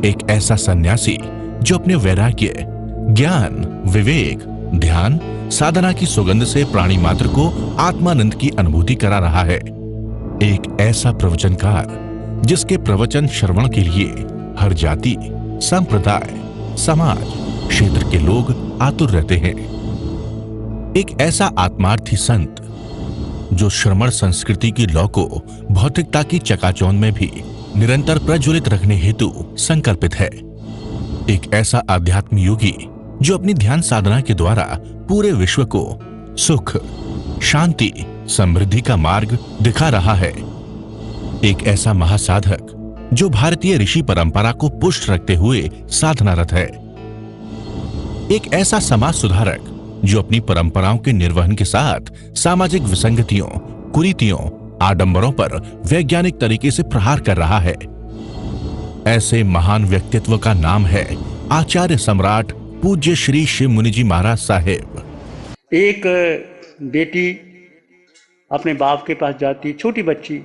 एक ऐसा सन्यासी जो अपने वैराग्य, ज्ञान, विवेक, ध्यान, साधना की सुगंध से प्राणी मात्र को आत्मानंद की अनुभूति करा रहा है। एक ऐसा प्रवचनकार जिसके प्रवचन श्रवण के लिए हर जाति, संप्रदाय, समाज, क्षेत्र के लोग आतुर रहते हैं। एक ऐसा आत्मार्थी संत जो श्रमण संस्कृति की लौ को भौतिकता की चकाचौंध में भी निरंतर प्रज्वलित रखने हेतु संकल्पित है। एक ऐसा आध्यात्म योगी जो अपनी ध्यान साधना के द्वारा पूरे विश्व को सुख, शांति, समृद्धि का मार्ग दिखा रहा है। एक ऐसा महासाधक जो भारतीय ऋषि परंपरा को पुष्ट रखते हुए साधनारत है। एक ऐसा समाज सुधारक जो अपनी परंपराओं के निर्वहन के साथ सामाजिक विसंगतियों, कुरीतियों, आडंबरों पर वैज्ञानिक तरीके से प्रहार कर रहा है। ऐसे महान व्यक्तित्व का नाम है आचार्य सम्राट पूज्य श्री शिव मुनि जी महाराज साहेब। एक बेटी अपने बाप के पास जाती, छोटी बच्ची,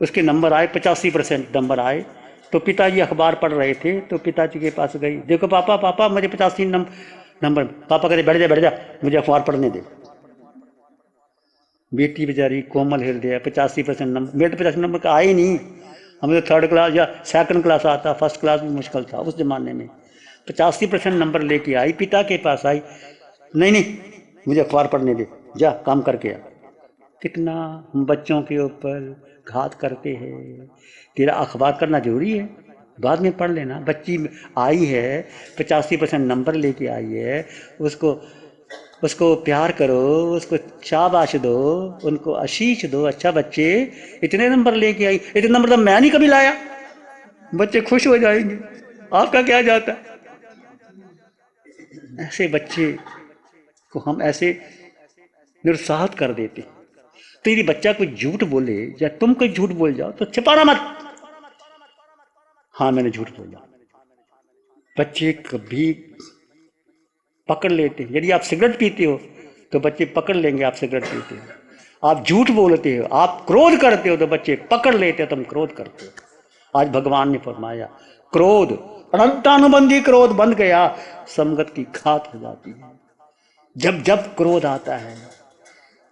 उसके नंबर आए 85% नंबर आए। तो पिताजी अखबार पढ़ रहे थे तो पिताजी के पास गई, देखो पापा पापा मुझे 85 नंबर। पापा कहते बैठ जा मुझे अखबार पढ़ने दे। बेटी बेचारी कोमल हृदय, 85% नंबर, मेरे तो 85 नंबर का आए ही नहीं। हमें तो 3rd क्लास या 2nd क्लास आता, 1st क्लास भी मुश्किल था उस जमाने में। 85% नंबर लेके आई, पिता के पास आई, नहीं मुझे अखबार पढ़ने दे, जा काम करके आ। कितना हम बच्चों के ऊपर घात करते हैं। तेरा अखबार करना जरूरी है, बाद में पढ़ लेना। बच्ची आई है, 85% नंबर लेके आई है, उसको प्यार करो, उसको शाबाश दो, उनको आशीष दो, अच्छा बच्चे इतने नंबर लेके आई, इतने नंबर तो मैं नहीं कभी लाया। बच्चे खुश हो जाएंगे, आपका क्या जाता है। ऐसे बच्चे को हम ऐसे निरुत्साहित कर देते। तो यदि बच्चा कोई झूठ बोले या तुम कोई झूठ बोल जाओ तो छिपाना मत, हाँ मैंने झूठ बोला। बच्चे कभी पकड़ लेते हैं। यदि आप सिगरेट पीते हो तो बच्चे पकड़ लेंगे आप सिगरेट पीते हो। आप झूठ बोलते हो, आप क्रोध करते हो तो बच्चे पकड़ लेते हो तुम क्रोध करते हो। आज भगवान ने फरमाया क्रोध, अनंतानुबंधी क्रोध बंध गया, संगत की घात हो जाती है। जब जब क्रोध आता है,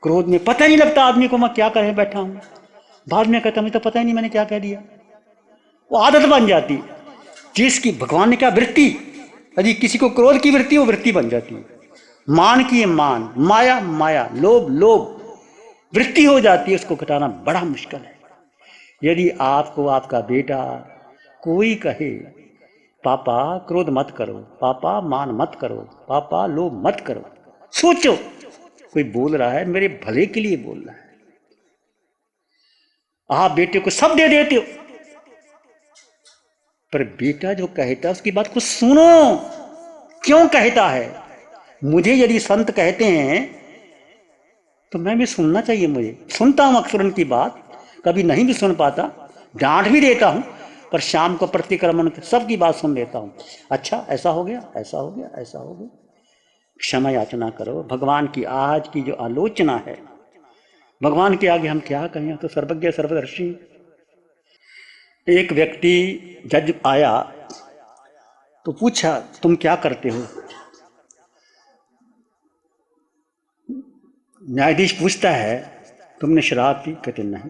क्रोध में पता नहीं लगता आदमी को मैं क्या करे बैठा हूं, बाद में कहता मुझे तो पता ही नहीं मैंने क्या कह दिया। वो आदत बन जाती है जिसकी भगवान ने क्या वृत्ति, यदि किसी को क्रोध की वृत्ति, वो वृत्ति बन जाती है। मान की मान, माया माया, लोभ लोभ, वृत्ति हो जाती है। उसको घटाना बड़ा मुश्किल है। यदि आपको आपका बेटा कोई कहे पापा क्रोध मत करो, पापा मान मत करो, पापा लोभ मत करो, सोचो कोई बोल रहा है मेरे भले के लिए बोल रहा है। आप बेटे को सब दे देते हो, पर बेटा जो कहता है उसकी बात को सुनो, क्यों कहता है। मुझे यदि संत कहते हैं तो मैं भी सुनना चाहिए। मुझे सुनता हूं अक्सर उनकी बात, कभी नहीं भी सुन पाता, डांट भी देता हूं, पर शाम को प्रतिक्रमण सबकी बात सुन लेता हूं। अच्छा ऐसा हो गया, ऐसा हो गया, ऐसा हो गया। क्षमा याचना करो। भगवान की आज की जो आलोचना है, भगवान के आगे हम क्या कहें, तो सर्वज्ञ सर्वदर्शी। एक व्यक्ति जज आया तो पूछा तुम क्या करते हो। न्यायाधीश पूछता है तुमने शराब पी, कहते नहीं।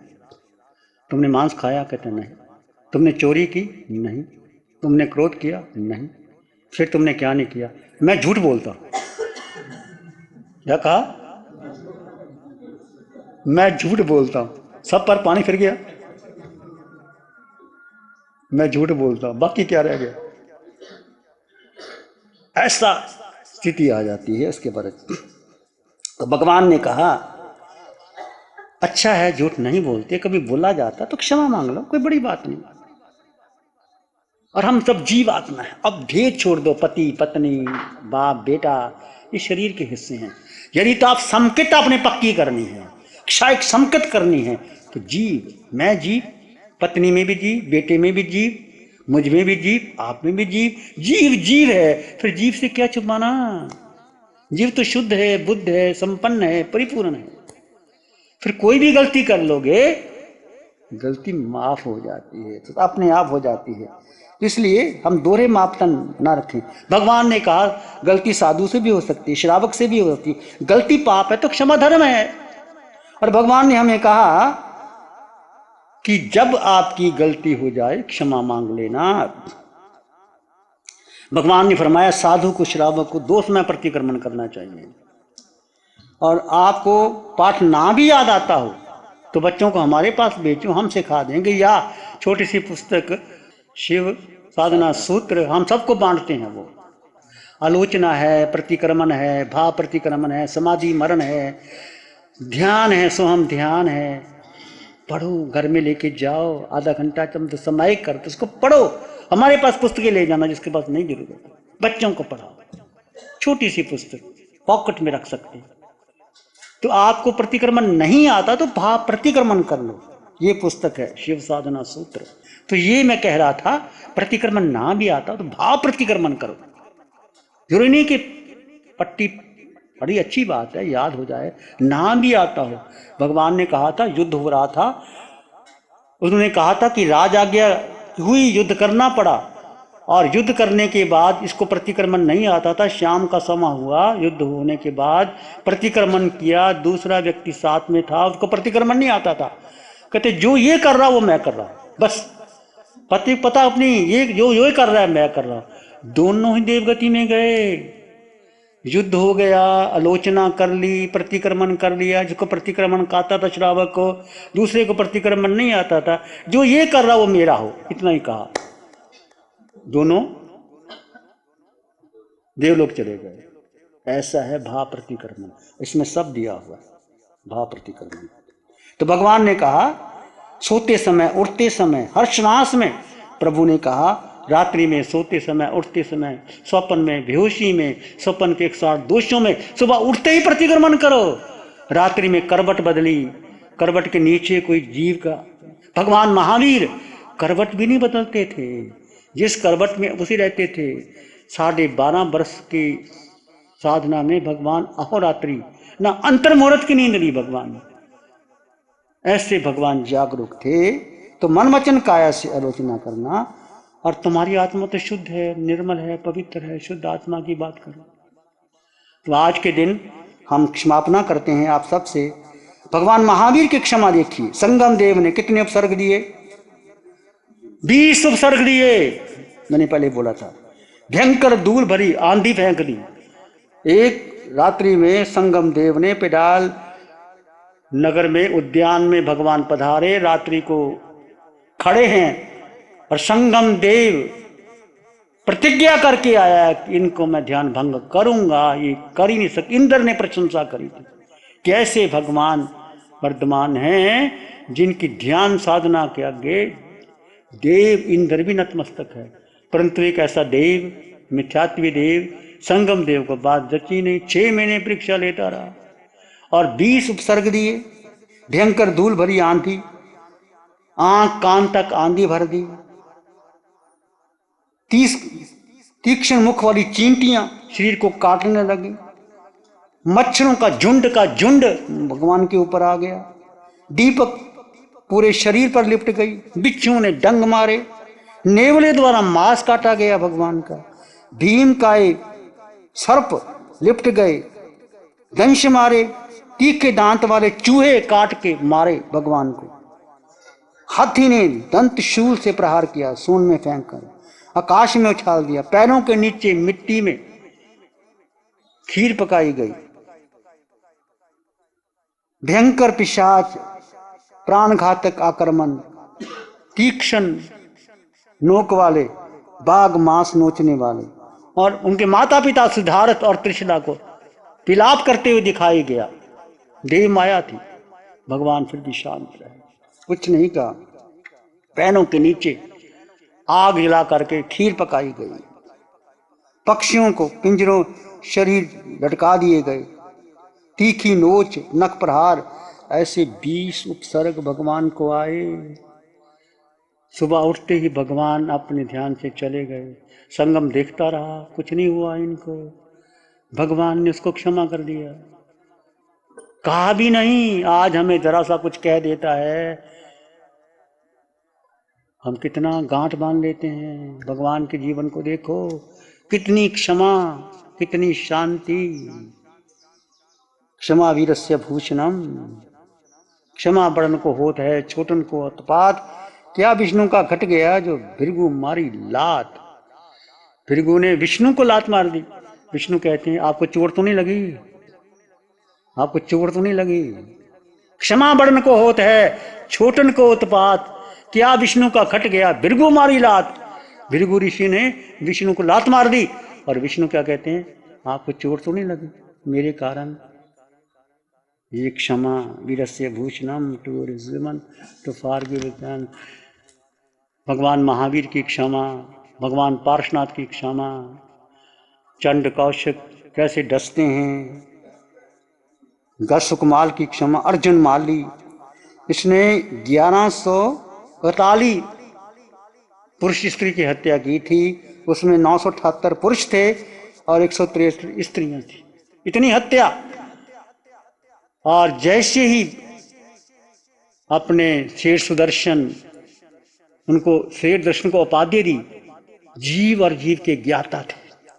तुमने मांस खाया, कहते नहीं। तुमने चोरी की, नहीं। तुमने क्रोध किया, नहीं। फिर तुमने क्या नहीं किया। मैं झूठ बोलता। क्या कहा, मैं झूठ बोलता हूं। सब पर पानी फिर गया, मैं झूठ बोलता हूं, बाकी क्या रह गया। ऐसा स्थिति आ जाती है उसके बारे में। तो भगवान ने कहा अच्छा है झूठ नहीं बोलते, कभी बोला जाता तो क्षमा मांग लो, कोई बड़ी बात नहीं। और हम सब जीव आत्मा है। अब भेद छोड़ दो, पति पत्नी, बाप बेटा, ये शरीर के हिस्से हैं। यदि तो आप संकित अपने पक्की करनी है, क्षायक संकित करनी है, तो जीव, मैं जीव, पत्नी में भी जीव, बेटे में भी जीव, मुझ में भी जीव, आप में भी जीव। जीव जीव है, फिर जीव से क्या छुपाना। जीव तो शुद्ध है, बुद्ध है, संपन्न है, परिपूर्ण है। फिर कोई भी गलती कर लोगे गलती माफ हो जाती है, तो अपने आप हो जाती है। इसलिए हम दोहरे मापदंड ना रखें। भगवान ने कहा गलती साधु से भी हो सकती है, श्रावक से भी हो सकती है। गलती पाप है तो क्षमा धर्म है। और भगवान ने हमें कहा कि जब आपकी गलती हो जाए क्षमा मांग लेना। भगवान ने फरमाया साधु को श्रावक को 2 समय प्रतिक्रमण करना चाहिए। और आपको पाठ ना भी याद आता हो तो बच्चों को हमारे पास भेजो, हम सिखा देंगे। या छोटी सी पुस्तक शिव साधना सूत्र हम सबको बांटते हैं। वो आलोचना है, प्रतिक्रमण है, भाव प्रतिक्रमण है, समाधि मरण है, ध्यान है, सोहम ध्यान है। पढ़ो, घर में लेके जाओ, आधा घंटा तो समय कर तो उसको पढ़ो। हमारे पास पुस्तकें ले जाना जिसके पास नहीं जरूरत है, बच्चों को पढ़ाओ। छोटी सी पुस्तक पॉकेट में रख सकते हैं। तो आपको प्रतिक्रमण नहीं आता तो भाव प्रतिक्रमण कर लो। ये पुस्तक है शिव साधना सूत्र। तो ये मैं कह रहा था, प्रतिक्रमण ना भी आता तो भाव प्रतिक्रमण करो। जरूरी नहीं कि पट्टी, बड़ी अच्छी बात है याद हो जाए, ना भी आता हो। भगवान ने कहा था युद्ध हो रहा था, उन्होंने कहा था कि राज आज्ञा हुई, युद्ध करना पड़ा। और युद्ध करने के बाद इसको प्रतिक्रमण नहीं आता था। शाम का समय हुआ, युद्ध होने के बाद प्रतिक्रमण किया, दूसरा व्यक्ति साथ में था, उसको प्रतिक्रमण नहीं आता था। कहते जो ये कर रहा वो मैं कर रहा हूं, बस पता अपनी, ये जो ये कर रहा है मैं कर रहा हूं। दोनों ही देवगति में गए। युद्ध हो गया, आलोचना कर ली, प्रतिक्रमण कर लिया। जिसको प्रतिक्रमण का आता था श्रावक को, दूसरे को प्रतिक्रमण नहीं आता था। जो ये कर रहा वो मेरा हो, इतना ही कहा। दोनों देवलोक चले गए। ऐसा है भाव प्रतिक्रमण, इसमें सब दिया हुआ है भाव प्रतिक्रमण। तो भगवान ने कहा सोते समय, उठते समय, हर श्वास में। प्रभु ने कहा रात्रि में, सोते समय, उठते समय, स्वप्न में, बेहोशी में, स्वप्न के 108 दोषों में, सुबह उठते ही प्रतिक्रमण करो। रात्रि में करवट बदली, करवट के नीचे कोई जीव का, भगवान महावीर करवट भी नहीं बदलते थे, जिस करवट में उसी रहते थे। 12.5 वर्ष की साधना में भगवान अहोरात्रि, ना अंतर मुहूर्त की नींद ली भगवान। ऐसे भगवान जागरूक थे। तो मन वचन काया से आलोचना करना। और तुम्हारी आत्मा तो शुद्ध है, निर्मल है, पवित्र है, शुद्ध आत्मा की बात करो। तो आज के दिन हम क्षमापना करते हैं आप सबसे। भगवान महावीर की क्षमा देखिए, संगम देव ने कितने उपसर्ग दिए? 20 उपसर्ग दिए। मैंने पहले बोला था, भयंकर धूल भरी आंधी फेंक दी। एक रात्रि में संगम देव ने पेडाल नगर में, उद्यान में भगवान पधारे, रात्रि को खड़े हैं। और संगम देव प्रतिज्ञा करके आया कि इनको मैं ध्यान भंग करूंगा। ये कर ही नहीं सकते। इंद्र ने प्रशंसा करी थी कि ऐसे भगवान वर्तमान हैं जिनकी ध्यान साधना के आगे देव इंद्र भी नतमस्तक है। परंतु एक ऐसा देव, मिथ्यात्वी देव, संगम देव को बात जची नहीं। 6 महीने परीक्षा लेता रहा और 20 उपसर्ग दिए। भयंकर धूल भरी आंधी, आंख कान तक आंधी भर दी। 30 तीक्ष्ण मुख वाली चींटियां शरीर को काटने लगी। मच्छरों का झुंड भगवान के ऊपर आ गया। दीपक पूरे शरीर पर लिपट गई। बिच्छुओं ने डंग मारे। नेवले द्वारा मांस काटा गया भगवान का। भीम काय सर्प लिपट गए, दंश मारे। तीखे दांत वाले चूहे काट के मारे भगवान को। हाथी ने दंत शूल से प्रहार किया, सूंड में फेंक कर आकाश में उछाल दिया। पैरों के नीचे मिट्टी में खीर पकाई गई। भयंकर पिशाच, प्राणघातक आक्रमण, तीक्ष्ण नोक वाले बाघ, मांस नोचने वाले। और उनके माता पिता सिद्धार्थ और त्रिशला को विलाप करते हुए दिखाई गया। देव माया थी, भगवान फिर भी शांत रहे, कुछ नहीं कहा। पैरों के नीचे आग जला करके खीर पकाई गई। पक्षियों को पिंजरों शरीर लटका दिए गए। तीखी नोच, नख प्रहार, ऐसे 20 उपसर्ग भगवान को आए। सुबह उठते ही भगवान अपने ध्यान से चले गए। संगम देखता रहा, कुछ नहीं हुआ इनको। भगवान ने उसको क्षमा कर दिया। कहा भी नहीं। आज हमें जरा सा कुछ कह देता है हम कितना गांठ बांध लेते हैं। भगवान के जीवन को देखो, कितनी क्षमा, कितनी शांति। क्षमा वीरस्य भूषणम, क्षमा बड़न को होत है, छोटन को उत्पात। क्या विष्णु का घट गया जो भृगु मारी लात। भृगु ने विष्णु को लात मार दी। विष्णु कहते हैं आपको चोट तो नहीं लगी, आपको चोट तो नहीं लगी। क्षमा बड़न को होत है, छोटन को उत्पात। क्या विष्णु का खट गया भृगु मारी लात। भृगु ऋषि ने विष्णु को लात मार दी और विष्णु क्या कहते हैं आपको चोट तो नहीं लगी मेरे कारण। ये क्षमा वीरस्य भूषणम टू रिजमन टू फॉरगिव। भगवान महावीर की क्षमा, भगवान पार्श्वनाथ की क्षमा, चंड कौशिक कैसे डसते हैं, सुकुमाल की क्षमा, अर्जुन माली इसने 1148 पुरुष स्त्री की हत्या की थी। उसमें 978 पुरुष थे और 163 स्त्रियां थी। इतनी हत्या। और जैसे ही अपने शेर सुदर्शन, उनको शेर दर्शन को उपाधि दी, जीव और जीव के ज्ञाता थे।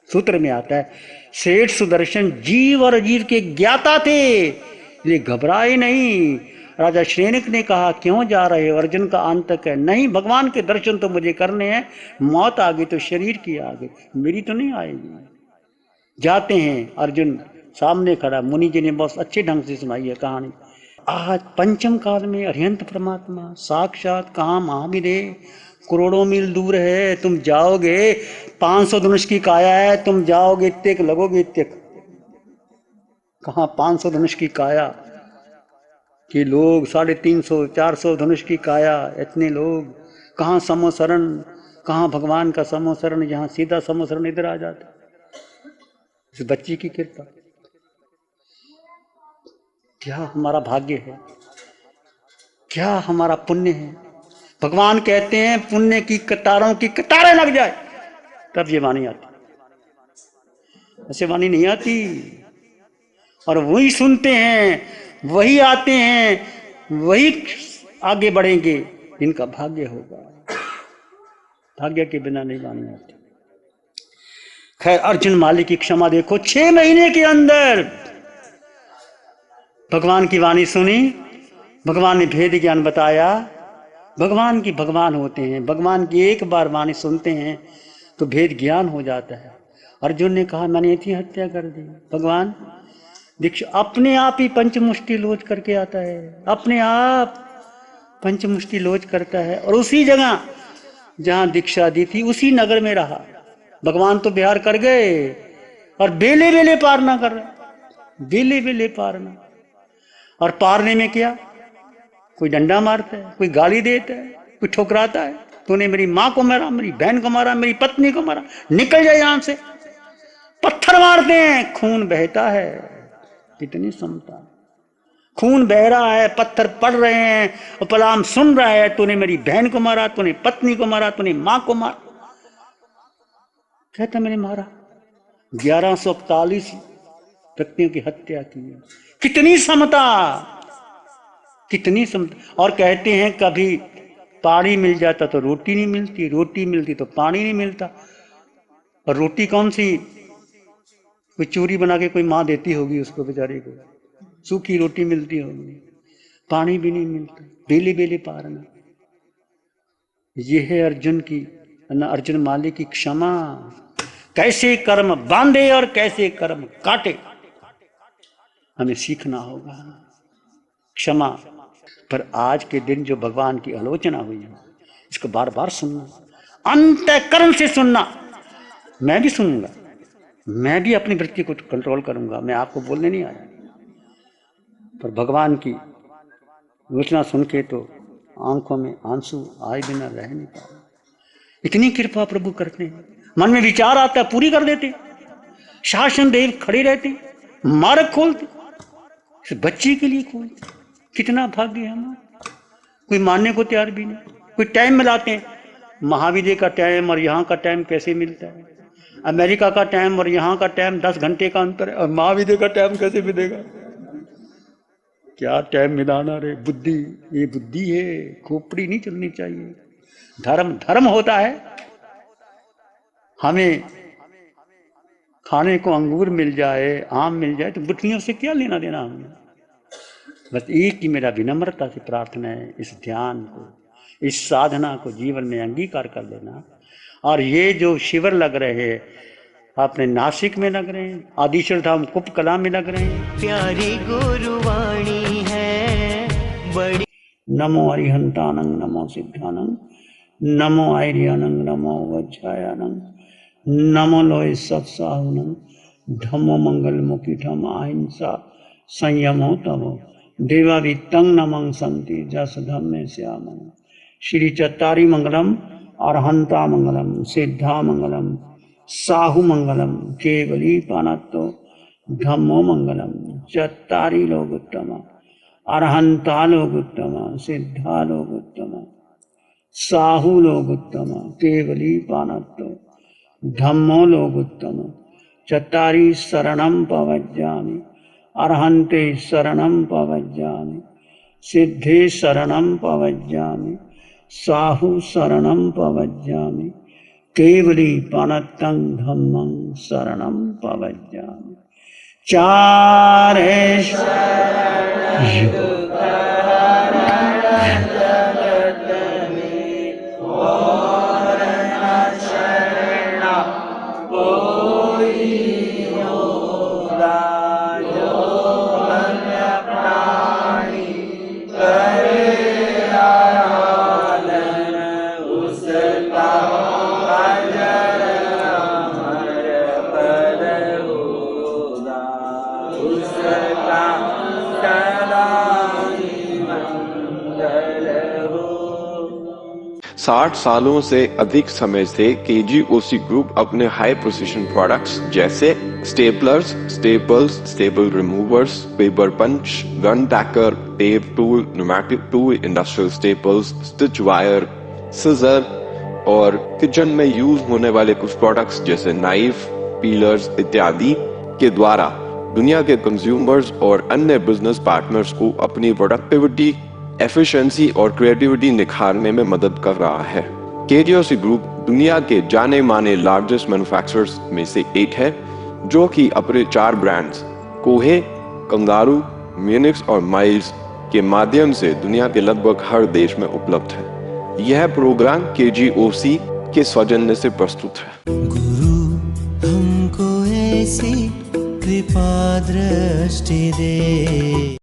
सूत्र में आता है शेर सुदर्शन जीव और जीव के ज्ञाता थे, ये घबराए नहीं। राजा श्रेणिक ने कहा क्यों जा रहे हो, अर्जुन का आंतक है। नहीं, भगवान के दर्शन तो मुझे करने हैं, मौत आ गई तो शरीर की आ गई, मेरी तो नहीं आएगी। जाते हैं, अर्जुन सामने खड़ा। मुनि जी ने बहुत अच्छे ढंग से सुनाई है कहानी। आज पंचम काल में अरिहंत परमात्मा साक्षात कहाँ महाविदेह करोड़ों मील दूर है। तुम जाओगे, 500 धनुष की काया है, तुम जाओगे इत्तेक लगोगे इत्तेक। कहाँ 500 धनुष की काया कि लोग 350 400 धनुष की काया, इतने लोग कहाँ समोसरण, कहाँ भगवान का समोसरण। यहाँ सीधा समोसरण इधर आ जाता। इस बच्ची की कृपा, क्या हमारा भाग्य है, क्या हमारा पुण्य है। भगवान कहते हैं पुण्य की कतारों की कतारें लग जाए तब ये वाणी आती, ऐसे वाणी नहीं आती। और वही सुनते हैं, वही आते हैं, वही आगे बढ़ेंगे जिनका भाग्य होगा। भाग्य के बिना नहीं वाणी आती। खैर, अर्जुन माली की क्षमा देखो, 6 महीने के अंदर भगवान की वाणी सुनी, भगवान ने भेद ज्ञान बताया। भगवान की भगवान होते हैं, भगवान की एक बार वाणी सुनते हैं तो भेद ज्ञान हो जाता है। अर्जुन ने कहा मैंने इतनी हत्या कर दी। भगवान दीक्षा अपने आप ही पंचमुष्टि लोच करके आता है, अपने आप पंचमुष्टि लोच करता है। और उसी जगह जहां दीक्षा दी थी उसी नगर में रहा। भगवान तो बिहार कर गए और बेले बेले पार ना कर रहे, बेले बेले पार ना। और पारने में क्या, कोई डंडा मारता है, कोई गाली देता है, कोई ठुकराता है, तूने मेरी माँ को मारा, मेरी बहन को मारा, मेरी पत्नी को मारा, निकल जाए यहां से। पत्थर मारते हैं, खून बहता है। कितनी समता, खून बह रहा है, पत्थर पड़ रहे हैं और पलाम सुन रहा है, तूने मेरी बहन को मारा, तूने पत्नी को मारा, तूने माँ को मारा। कहता मैंने मारा। 1141 व्यक्तियों की हत्या की। कितनी समता, कितनी समता। और कहते हैं कभी पानी मिल जाता तो रोटी नहीं मिलती, रोटी मिलती तो पानी नहीं मिलता। और रोटी कौन सी, कोई चूरी बना के कोई माँ देती होगी उसको बेचारे को, सूखी रोटी मिलती होगी, पानी भी नहीं मिलता, बेले बेले पारना। ये है अर्जुन की, अर्जुन माली की क्षमा। कैसे कर्म बांधे और कैसे कर्म काटे, हमें सीखना होगा क्षमा। पर आज के दिन जो भगवान की आलोचना हुई है, इसको बार बार सुनना, अंतःकरण से सुनना। मैं भी सुनूंगा, मैं भी अपनी वृत्ति को कंट्रोल करूंगा, मैं आपको बोलने नहीं आया। पर भगवान की आलोचना सुन के तो आंखों में आंसू आए बिना रह नहीं पाए। इतनी कृपा प्रभु करते हैं, मन में विचार आता है पूरी कर देते, शासन देव खड़े रहते, मार्ग खोलते, इस बच्चे के लिए खोलते। कितना भाग्य है हमारा। कोई मानने को तैयार भी नहीं। कोई टाइम मिलाते हैं, महाविद्य का टाइम और यहाँ का टाइम कैसे मिलता है। अमेरिका का टाइम और यहाँ का टाइम 10 घंटे का अंतर है, और महाविद्य का टाइम कैसे मिलेगा। क्या टाइम मिलाना रे, बुद्धि, ये बुद्धि है, खोपड़ी नहीं चलनी चाहिए। धर्म धर्म होता है। हमें खाने को अंगूर मिल जाए, आम मिल जाए, तो गुठलियों से क्या लेना देना हमें। बस एक ही मेरा विनम्रता से प्रार्थना है, इस ध्यान को, इस साधना को जीवन में अंगीकार कर लेना। और ये जो शिविर लग रहे हैं अपने नासिक में लग रहे हैं, आदिश्वर धाम कुप कला में लग रहे हैं। प्यारी गुरुवाणी है बड़ी। नमो अरिहंतानंग, नमो सिद्धानंग, नमो आर्यानंग, नमो वज्रायानंग, नमो लोय सत्साहुनंग, धम्मो मंगल मुखिठम अहिंसा संयमो तमो देवावित्तं नमं संति जस धम्मे श्यामं। श्री चत्तारी मंगलम, अरहंता मंगलम, सिद्धा मंगलम, साहु मंगलम, केवली पानत्तो धम्मो मंगलम। चत्तारी लोग उत्तम, अरहंता लोग उत्तम, सिद्धा लोग उत्तम, साहु लोग उत्तम, केवली पानत्तो धम्मो लोग उत्तम। चत्तारी शरणं पवज्जामि, अरहन्ते शरणं पवज्जामि, सिद्धे शरणं पवज्जामि, साहु शरणं पवज्जामि, केवली पानत्तं धम्मं शरणं पवज्जामि। चारेश साठ सालों से अधिक समय से केजीओसी ग्रुप अपने हाई प्रोसिशन प्रोडक्ट्स जैसे staplers, staples, staple removers, paper punch, gun tacker, tape tool, pneumatic tool, industrial staples, stitch wire, scissor और किचन में यूज होने वाले कुछ प्रोडक्ट्स जैसे नाइफ, पीलर्स इत्यादि के द्वारा दुनिया के कंज्यूमर्स और अन्य बिजनेस पार्टनर्स को अपनी प्रोडक्टिविटी, एफिशिएंसी और क्रिएटिविटी निखारने में मदद कर रहा है। केजीओसी ग्रुप दुनिया के जाने माने लार्जेस्ट मैन्युफैक्चरर्स में से एक है, जो कि अपने 4 ब्रांड्स कोहे, कंगारू, म्यूनिक्स और माइल्स के माध्यम से दुनिया के लगभग हर देश में उपलब्ध है। यह प्रोग्राम केजीओसी के सौजन्य से प्रस्तुत है। गुरु हमको ऐसी कृपा दृष्टि दे।